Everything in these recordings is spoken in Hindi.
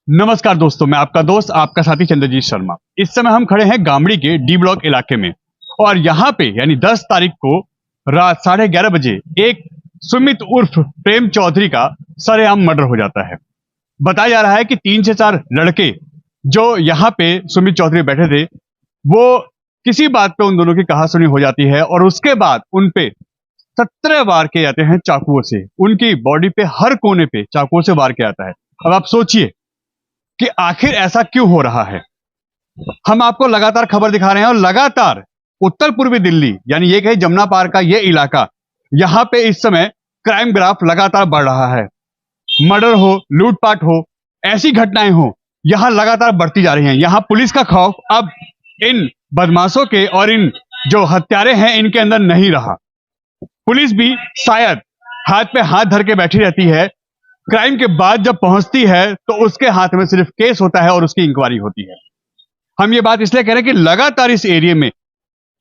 नमस्कार दोस्तों, मैं आपका दोस्त आपका साथी चंद्रजीत शर्मा। इस समय हम खड़े हैं गामड़ी के डी ब्लॉक इलाके में और यहाँ पे यानी 10 तारीख को रात 11:30 बजे एक सुमित उर्फ प्रेम चौधरी का सरेआम मर्डर हो जाता है। बताया जा रहा है कि 3 से 4 लड़के जो यहाँ पे सुमित चौधरी बैठे थे, वो किसी बात पे उन दोनों की कहासुनी हो जाती है और उसके बाद उन पे 17 वार किए जाते हैं चाकुओं से। उनकी बॉडी पे हर कोने पे चाकुओं से वार किया जाता है। अब आप सोचिए कि आखिर ऐसा क्यों हो रहा है। हम आपको लगातार खबर दिखा रहे हैं और लगातार उत्तर पूर्वी दिल्ली यानी ये कहे जमुना पार का ये इलाका, यहां पे इस समय क्राइम ग्राफ लगातार बढ़ रहा है। मर्डर हो, लूटपाट हो, ऐसी घटनाएं हो, यहां लगातार बढ़ती जा रही हैं। यहां पुलिस का खौफ अब इन बदमाशों के और इन जो हत्यारे हैं इनके अंदर नहीं रहा। पुलिस भी शायद हाथ पे हाथ धर के बैठी रहती है। क्राइम के बाद जब पहुंचती है तो उसके हाथ में सिर्फ केस होता है और उसकी इंक्वायरी होती है। हम ये बात इसलिए कह रहे हैं कि लगातार इस एरिया में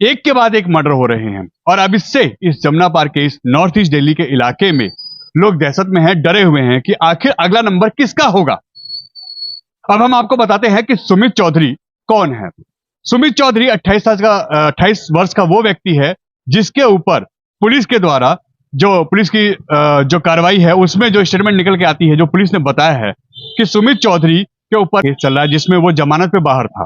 एक के बाद एक मर्डर हो रहे हैं और अब इससे इस जमुना पार के इस नॉर्थ ईस्ट दिल्ली के इलाके में लोग दहशत में हैं, डरे हुए हैं कि आखिर अगला नंबर किसका होगा। अब हम आपको बताते हैं कि सुमित चौधरी कौन है। सुमित चौधरी 28 वर्ष का वो व्यक्ति है जिसके ऊपर पुलिस के द्वारा जो पुलिस की जो कार्रवाई है उसमें जो स्टेटमेंट निकल के आती है, जो पुलिस ने बताया है कि सुमित चौधरी के ऊपर केस चल रहा है जिसमें वो जमानत पे बाहर था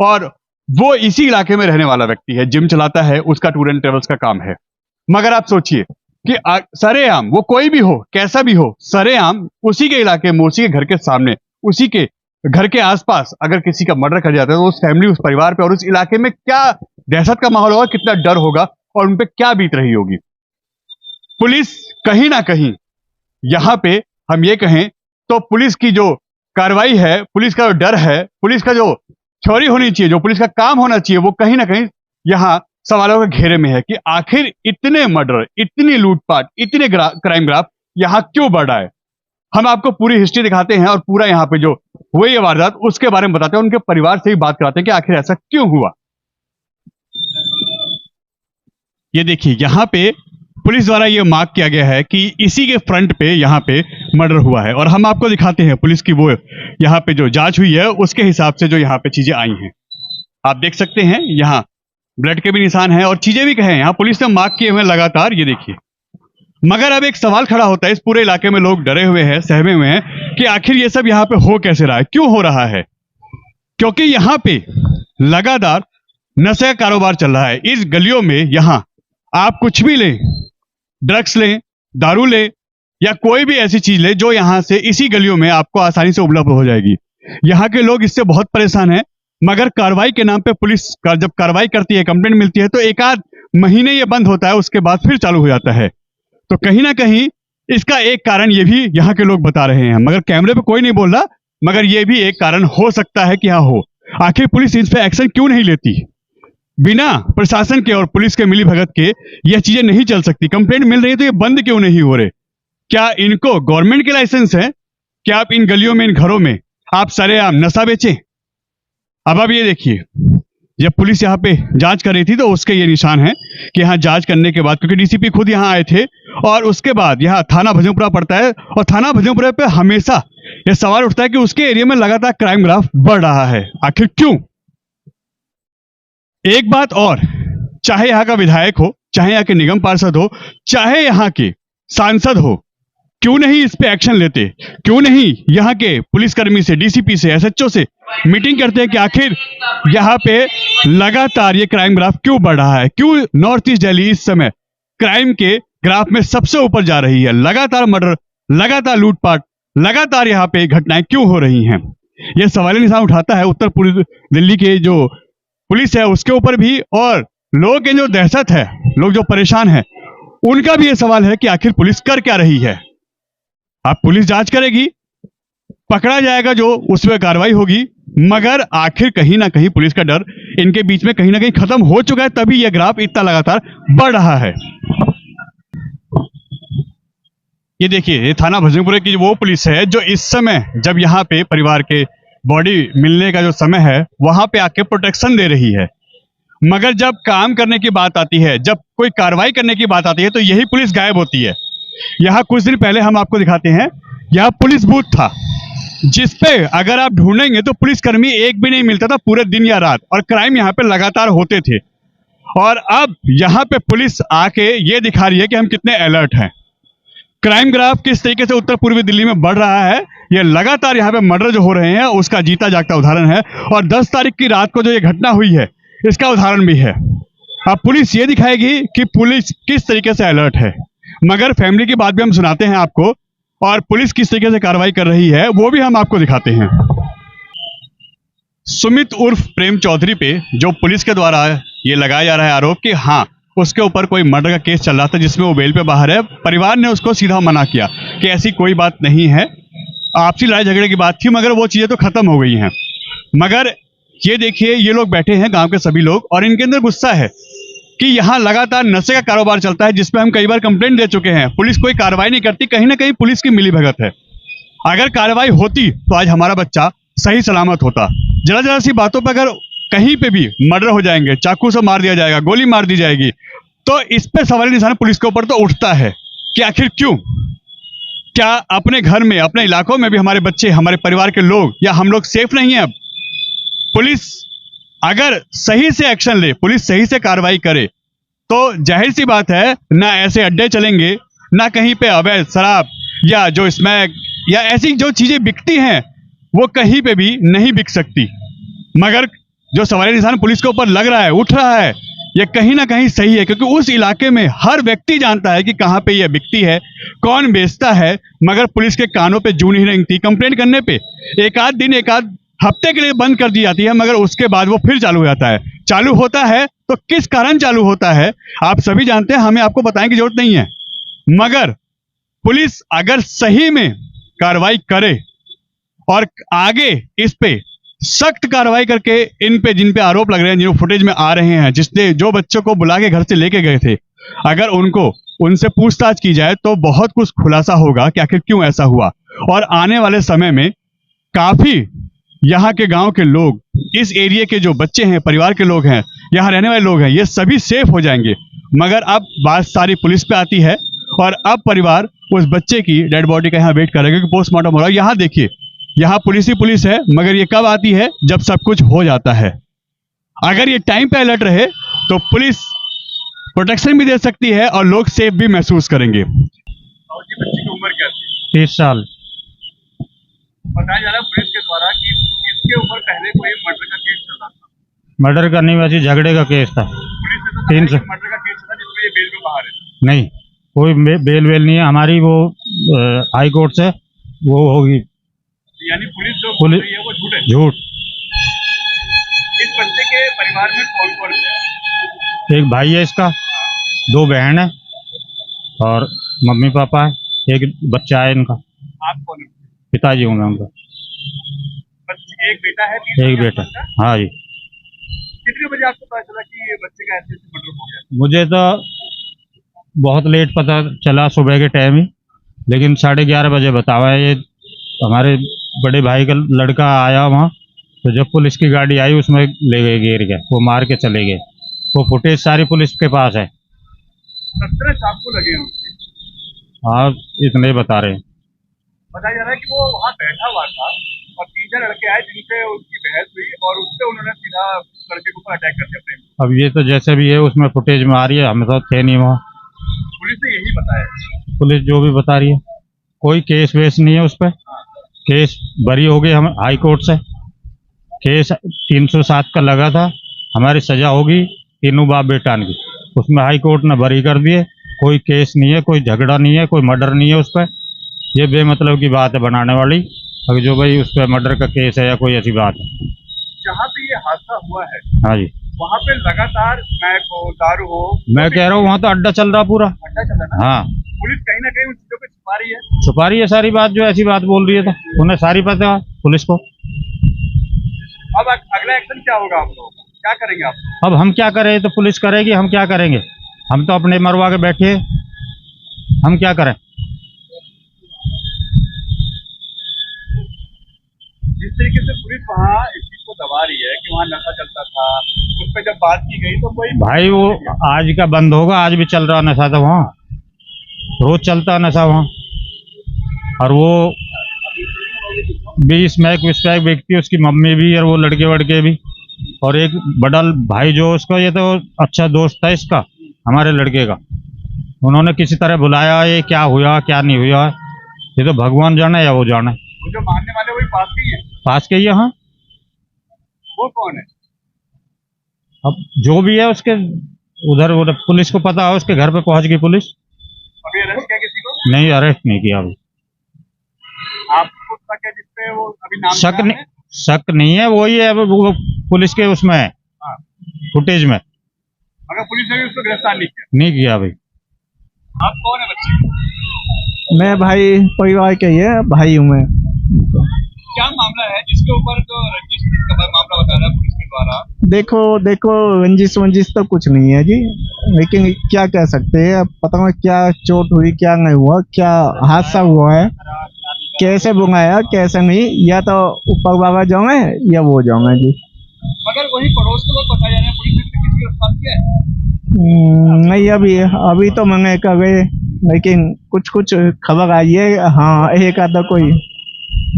और वो इसी इलाके में रहने वाला व्यक्ति है, जिम चलाता है, उसका टूर एंड ट्रेवल्स का काम है। मगर आप सोचिए कि सरेआम वो कोई भी हो, कैसा भी हो, सरेआम उसी के इलाके में, उसी के घर के सामने, उसी के घर के आसपास अगर किसी का मर्डर कर जाता है तो उस फैमिली, उस परिवार पे और उस इलाके में क्या दहशत का माहौल होगा, कितना डर होगा और उन पे क्या बीत रही होगी। पुलिस कहीं ना कहीं यहां पे हम ये कहें तो पुलिस की जो कार्रवाई है, पुलिस का जो डर है, पुलिस का जो थ्योरी होनी चाहिए, जो पुलिस का काम होना चाहिए, वो कहीं ना कहीं यहां सवालों के घेरे में है कि आखिर इतने मर्डर, इतनी लूटपाट, इतने क्राइम ग्राफ यहां क्यों बढ़ रहा है। हम आपको पूरी हिस्ट्री दिखाते हैं और पूरा यहाँ पे जो हुई ये वारदात उसके बारे में बताते हैं, उनके परिवार से भी बात कराते हैं कि आखिर ऐसा क्यों हुआ। ये देखिए यहाँ पे पुलिस द्वारा ये मार्क किया गया है कि इसी के फ्रंट पे यहाँ पे मर्डर हुआ है और हम आपको दिखाते हैं पुलिस की वो यहाँ पे जो जांच हुई है उसके हिसाब से जो यहाँ पे चीजें आई हैं। आप देख सकते हैं यहाँ ब्लड के भी निशान हैं और चीजें भी कहें यहाँ पुलिस ने मार्क किए हुए लगातार, ये देखिए। मगर अब एक सवाल खड़ा होता है, इस पूरे इलाके में लोग डरे हुए हैं, सहमे हुए हैं कि आखिर ये सब यहाँ पे हो कैसे रहा है, क्यों हो रहा है। क्योंकि यहाँ पे लगातार नशे का कारोबार चल रहा है। इस गलियों में यहाँ आप कुछ भी लें, ड्रग्स लें, दारू लें या कोई भी ऐसी चीज लें जो यहां से इसी गलियों में आपको आसानी से उपलब्ध हो जाएगी। यहाँ के लोग इससे बहुत परेशान हैं। मगर कार्रवाई के नाम पे पुलिस जब कार्रवाई करती है, कंप्लेंट मिलती है तो एक आध महीने ये बंद होता है, उसके बाद फिर चालू हो जाता है। तो कहीं ना कहीं इसका एक कारण ये भी यहाँ के लोग बता रहे हैं, मगर कैमरे पे कोई नहीं बोल रहा, मगर ये भी एक कारण हो सकता है कि हाँ हो। आखिर पुलिस इस पे एक्शन क्यों नहीं लेती। बिना प्रशासन के और पुलिस के मिली भगत के यह चीजें नहीं चल सकती। कंप्लेंट मिल रही है तो ये बंद क्यों नहीं हो रहे। क्या इनको गवर्नमेंट के लाइसेंस है? क्या आप इन गलियों में, इन घरों में आप सरेआम नशा बेचें? अब ये देखिए, जब पुलिस यहाँ पे जांच कर रही थी तो उसके ये निशान है कि यहाँ जांच करने के बाद, क्योंकि डीसीपी खुद यहाँ आए थे और उसके बाद यहाँ थाना भजनपुरा पड़ता है और थाना भजनपुरा पे हमेशा यह सवाल उठता है कि उसके एरिया में लगातार क्राइम ग्राफ बढ़ रहा है। आखिर क्यों? एक बात और, चाहे यहाँ का विधायक हो, चाहे यहाँ के निगम पार्षद हो, चाहे यहाँ के सांसद हो, क्यों नहीं इस पे एक्शन लेते? क्यों नहीं यहाँ के पुलिसकर्मी से, डीसीपी से, एसएचओ से मीटिंग करते हैं कि आखिर यहाँ पे लगातार ये क्राइम ग्राफ क्यों बढ़ रहा है? क्यों नॉर्थ ईस्ट दिल्ली इस समय क्राइम के ग्राफ में सबसे ऊपर जा रही है? लगातार मर्डर, लगातार लूटपाट, लगातार यहाँ पे घटनाएं क्यों हो रही हैं? यह सवाल निशान उठाता है उत्तर पूर्वी दिल्ली के जो पुलिस है उसके ऊपर भी, और लोगों के जो दहशत है, लोग जो परेशान हैं, उनका भी ये सवाल है कि आखिर पुलिस कर क्या रही है। अब पुलिस जांच करेगी, पकड़ा जाएगा जो, उस पर कार्रवाई होगी, मगर आखिर कहीं ना कहीं पुलिस का डर इनके बीच में कहीं ना कहीं खत्म हो चुका है, तभी यह ग्राफ इतना लगातार बढ़ रहा है। ये देखिए, ये थाना भजनपुरे की वो पुलिस है जो इस समय जब यहाँ पे परिवार के बॉडी मिलने का जो समय है वहां पे आके प्रोटेक्शन दे रही है। मगर जब काम करने की बात आती है, जब कोई कार्रवाई करने की बात आती है तो यही पुलिस गायब होती है। यहाँ कुछ दिन पहले हम आपको दिखाते हैं, यहाँ पुलिस बूथ था जिसपे अगर आप ढूंढेंगे तो पुलिसकर्मी एक भी नहीं मिलता था पूरे दिन या रात, और क्राइम यहाँ पे लगातार होते थे। और अब यहाँ पे पुलिस आके ये दिखा रही है कि हम कितने अलर्ट हैं। क्राइम ग्राफ किस तरीके से उत्तर पूर्वी दिल्ली में बढ़ रहा है, ये लगातार यहाँ पे मर्डर जो हो रहे हैं उसका जीता जागता उदाहरण है। और 10 तारीख की रात को जो ये घटना हुई है इसका उदाहरण भी है। अब पुलिस ये दिखाएगी कि पुलिस किस तरीके से अलर्ट है, मगर फैमिली की बात भी हम सुनाते हैं आपको, और पुलिस किस तरीके से कार्रवाई कर रही है वो भी हम आपको दिखाते हैं। सुमित उर्फ प्रेम चौधरी पे जो पुलिस के द्वारा ये लगाया जा रहा है आरोप कि हाँ उसके ऊपर कोई मर्डर का केस चल रहा था जिसमें वो बेल पे बाहर है, परिवार ने उसको सीधा मना किया कि ऐसी कोई बात नहीं है, आपसी लड़ाई झगड़े की बात थी, मगर वो चीज़ें तो खत्म हो गई हैं। मगर ये देखिए, ये लोग बैठे हैं गांव के सभी लोग, और इनके अंदर गुस्सा है कि यहाँ लगातार नशे का कारोबार चलता है, जिसपे हम कई बार कंप्लेंट दे चुके हैं। पुलिस कोई कार्रवाई नहीं करती, कहीं ना कहीं पुलिस की मिलीभगत है। अगर कार्रवाई होती तो आज हमारा बच्चा सही सलामत होता। जरा जरा सी बातों पर अगर कहीं पे भी मर्डर हो जाएंगे, चाकू से मार दिया जाएगा, गोली मार दी जाएगी, तो इस पे सवाल निशान पुलिस के ऊपर तो उठता है कि आखिर क्यों? क्या अपने घर में, अपने इलाकों में भी हमारे बच्चे, हमारे परिवार के लोग या हम लोग सेफ नहीं है? अब पुलिस अगर सही से एक्शन ले, पुलिस सही से कार्रवाई करे, तो जाहिर सी बात है ना ऐसे अड्डे चलेंगे, ना कहीं पे अवैध शराब या जो स्मैक या ऐसी जो चीजें बिकती हैं वो कहीं पे भी नहीं बिक सकती। मगर जो सवाल निशान पुलिस के ऊपर लग रहा है, उठ रहा है, ये कहीं ना कहीं सही है, क्योंकि उस इलाके में हर व्यक्ति जानता है कि कहाँ पे ये बिकती है, कौन बेचता है, मगर पुलिस के कानों पे जू नहीं रेंगती। कंप्लेंट करने पे एक आध दिन, एक आध हफ्ते के लिए बंद कर दी जाती है, मगर उसके बाद वो फिर चालू हो जाता है। चालू होता है तो किस कारण चालू होता है आप सभी जानते हैं, हमें आपको बताने की जरूरत नहीं है। मगर पुलिस अगर सही में कार्रवाई करे और आगे इस पे सख्त कार्रवाई करके इन पे, जिन पे आरोप लग रहे हैं, जो फुटेज में आ रहे हैं, जिसने जो बच्चों को बुला के घर से लेके गए थे, अगर उनसे पूछताछ की जाए तो बहुत कुछ खुलासा होगा कि आखिर क्यों ऐसा हुआ। और आने वाले समय में काफी यहाँ के गांव के लोग, इस एरिया के जो बच्चे हैं, परिवार के लोग हैं, यहाँ रहने वाले लोग हैं, ये सभी सेफ हो जाएंगे। मगर अब बात सारी पुलिस पे आती है, और अब परिवार उस बच्चे की डेड बॉडी का यहाँ वेट करेगा कि पोस्टमार्टम हो रहा है। यहाँ देखिए, यहाँ पुलिस ही पुलिस है, मगर ये कब आती है? जब सब कुछ हो जाता है। अगर ये टाइम पे अलर्ट रहे तो पुलिस प्रोटेक्शन भी दे सकती है और लोग सेफ भी महसूस करेंगे। और ये बच्ची की उम्र क्या थी? 30 साल। बताया जा रहा है पुलिस के द्वारा कि इसके ऊपर पहले कोई मर्डर का केस चल रहा था। मर्डर का नहीं, वैसे झगड़े का केस था। पुलिस ने तो तीन कहा से कि मर्डर का केस था जिसमें ये बेल पे बाहर है। नहीं, कोई बेल वेल नहीं है हमारी, वो हाई कोर्ट से वो होगी। यानी पुलिस जो बोल रही है वो झूठ है? झूठ। इस बच्चे के परिवार में कौन कौन है? एक भाई है इसका, 2 बहन है और मम्मी पापा है, एक बच्चा है इनका। आप कौन है? पिताजी हूँ मैं उनका। एक बेटा है? एक बेटा। हाँ जी। कितने बजे आपको पता चला कि ये बच्चे का ऐसे मर्डर हो गया? मुझे तो बहुत लेट पता चला, सुबह के टाइम ही, लेकिन 11:30 बजे बतावा है। ये हमारे बड़े भाई का लड़का आया वहाँ, तो जब पुलिस की गाड़ी आई उसमें ले गए, घेर गए, वो मार के चले गए। वो फुटेज सारी पुलिस के पास है। 17 चाकू लगे हैं उसके। हाँ, इतने ही बता रहे हैं। बताया जा रहा है कि वो वहाँ बैठा हुआ था और 3-4 लड़के आए जिनसे उसकी बहस हुई और उससे उन्होंने सीधा लड़के के ऊपर अटैक कर दिया। अब ये तो जैसे भी है उसमें फुटेज में आ रही है, हम तो थे नहीं वहाँ। पुलिस ने यही बताया। पुलिस जो भी बता रही है, कोई केस वेस नहीं है उस पर। केस बरी हो गई हम हाई कोर्ट से। केस 307 का लगा था, हमारी सजा होगी तीनों बाप बेटान की, उसमें हाई कोर्ट ने बरी कर दिए। कोई केस नहीं है, कोई झगड़ा नहीं है, कोई मर्डर नहीं है उस पर। ये बेमतलब की बात है बनाने वाली, अगर जो भाई उस पर मर्डर का केस है या कोई ऐसी बात है। जहाँ पे ये हादसा हुआ है, हाँ जी, वहाँ पे लगातार स्मैक हो, दारू हो। मैं कह रहा हूँ वहाँ तो अड्डा चल रहा पूरा। अड्डा चल रहा है। हाँ, पुलिस कहीं ना कहीं उन चीजों को छुपा रही है। छुपा रही है सारी बात, जो ऐसी बात बोल रही है तो उन्हें सारी पता है पुलिस को। अब अगला एक्शन क्या होगा आप लोगों का? क्या करेंगे आप? अब हम क्या करें, तो पुलिस करेगी, हम क्या करेंगे? हम तो अपने मरवा के बैठे हैं, हम क्या करें? जिस तरीके से पुलिस वहाँ इस चीज को दबा रही है कि वहाँ नशा चलता था, उस पर जब बात की गई तो कोई भाई वो आज का बंद होगा, आज भी चल रहा नशा तो वहाँ, रोज चलता नशा वहाँ। और वो भी स्मैक विस्मैक बेचती है, उसकी मम्मी भी और वो लड़के वड़के भी, और एक बड़ा भाई जो उसका, ये तो अच्छा दोस्त था इसका, हमारे लड़के का। उन्होंने किसी तरह बुलाया, ये क्या हुआ क्या नहीं हुआ, ये तो भगवान जाने या वो जाने। वो जो मारने वाले वही पास के ही है। पास के ही है, हाँ। वो कौन है? अब जो भी है उसके उधर पुलिस को पता है, उसके घर पे पहुंच गई पुलिस। अभी अरेस्ट किया किसी को? नहीं, अरेस्ट नहीं किया अभी। आपको शक है जिसपे वो अभी नाम शक सुना नहीं, है? शक नहीं है, वही है, वो पुलिस के उसमें है, हाँ। फुटेज में। मगर पुलिस ने भी उसको गिरफ्तार नहीं किया। नहीं किया अभी। आप कौन है बच्चे? मैं भाई परिवार के ही है, भाई हूँ मैं। क्या मामला है जिसके ऊपर जो रंजिश का मामला बता रहा है पुलिस के द्वारा? देखो रंजिश वंजिश तो कुछ नहीं है जी, लेकिन क्या कह सकते हैं, अब पता नहीं क्या चोट हुई क्या नहीं हुआ, क्या हादसा हुआ है, कैसे बुलाया कैसे नहीं, या तो ऊपर बाबा जाओगे या वो जाओगे जी। मगर वही पड़ोस के लोग बताया जा रहे हैं पुलिस ने किसी गिरफ्तार किया है? नहीं, अभी तो मैंने कहे, लेकिन कुछ खबर आई है, हाँ एक आधा कोई।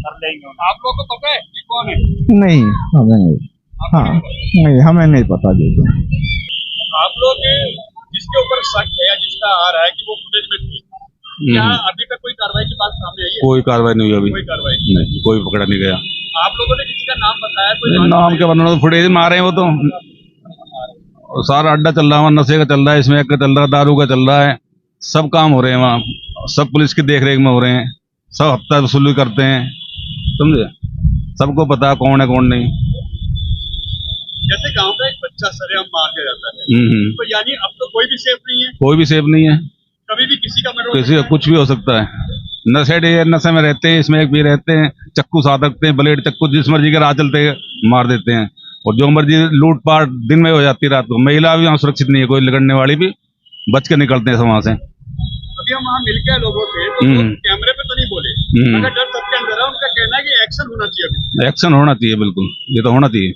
आप लोगों को पता है कि कौन है? नहीं, हमें नहीं। आपको हाँ नहीं पता? नहीं, हमें नहीं पता जी। आप लोग जिसके ऊपर शक है या जिसका आ रहा है कि वो फुटेज में थी, क्या अभी तक कोई कार्रवाई की बात सामने आई है? कोई कार्रवाई नहीं हुई अभी। कोई कार्रवाई नहीं, कोई पकड़ा नहीं गया। आप लोगों ने किसी का नाम बताया? कोई नाम के बनना, फुटेज मारे हैं वो तो। और सारा अड्डा चल रहा है वहाँ, नशे का चल रहा है, स्मैक का चल रहा है, दारू का चल रहा है, सब काम हो रहे हैं वहाँ, सब पुलिस की देखरेख में हो रहे हैं, सब हफ्ता वसूली करते हैं, समझे। सबको पता है कौन है कौन नहीं। जैसे गांव का एक बच्चा सरेआम मार दिया जाता है, तो यानी अब तो कोई भी सेफ नहीं है? कोई भी सेफ नहीं है, कभी भी किसी का मर्डर हो किसी का सकता है। कुछ भी हो सकता है। नशे में रहते हैं, स्मैक भी रहते हैं, चक्कू साथ रखते हैं, ब्लेड चक्कू जिस मर्जी के राह चलते मार देते हैं, और जो मर्जी लूटपाट दिन में हो जाती है रात को। महिला भी वहाँ सुरक्षित नहीं है, कोई लगड़ने वाली भी बच के निकलते हैं वहां से। अभी हम वहाँ मिल गए लोगों से, तो लोग कैमरे पे तो नहीं बोले, मगर डर सबके अंदर है। उनका कहना है कि एक्शन होना चाहिए अभी। एक्शन होना चाहिए, बिल्कुल, ये तो होना चाहिए।